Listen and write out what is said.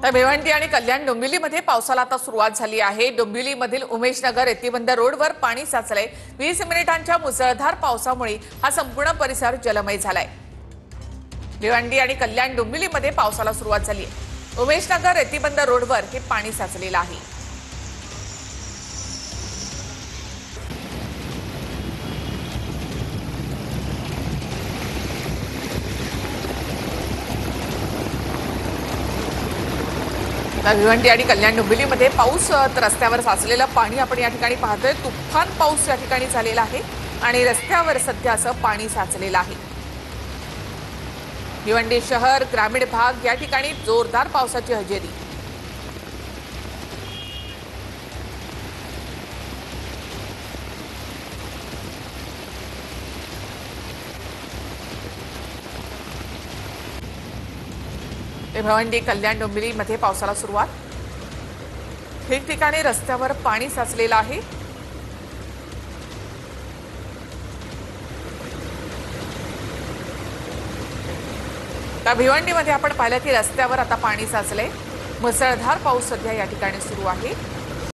तर भिवंडी आणि कल्याण डोंबिवलीमध्ये पावसाला आता सुरुवात झाली आहे। डोंबिवलीमधील उमेशनगर रेतीबंध रोडवर पाणी साचलंय। 20 मिनिटांच्या मुसळधार पावसामुळे हा संपूर्ण परिसर जलमय झालाय। भिवंडी आणि कल्याण डोंबिवलीमध्ये पावसाला सुरुवात झाली आहे। उमेशनगर रेतीबंध रोडवर हे पाणी साचलेलं आहे। भिवंडी आणि कल्याण डोंबिवलीमध्ये पाऊस रस्त्यावर साचलेलं पाणी आपण या ठिकाणी पाहतोय। तुफान पाऊस या ठिकाणी झालेला आहे आणि रस्त्यावर सध्या असं पाणी साचलेलं आहे। भिवंडी शहर ग्रामीण भाग या ठिकाणी जोरदार पावसाची हजेरी। भिवंडी कल्याण डोंबिवलीमध्ये पावसाला सुरुवात। ठिकठिकाणी रस्त्यावर पाणी साचलेलं आहे। तर भिवंडीमध्ये आपण पाहिलं की रस्त्यावर आता पाणी साचलंय। मुसळधार पाऊस सध्या या ठिकाणी सुरू आहे।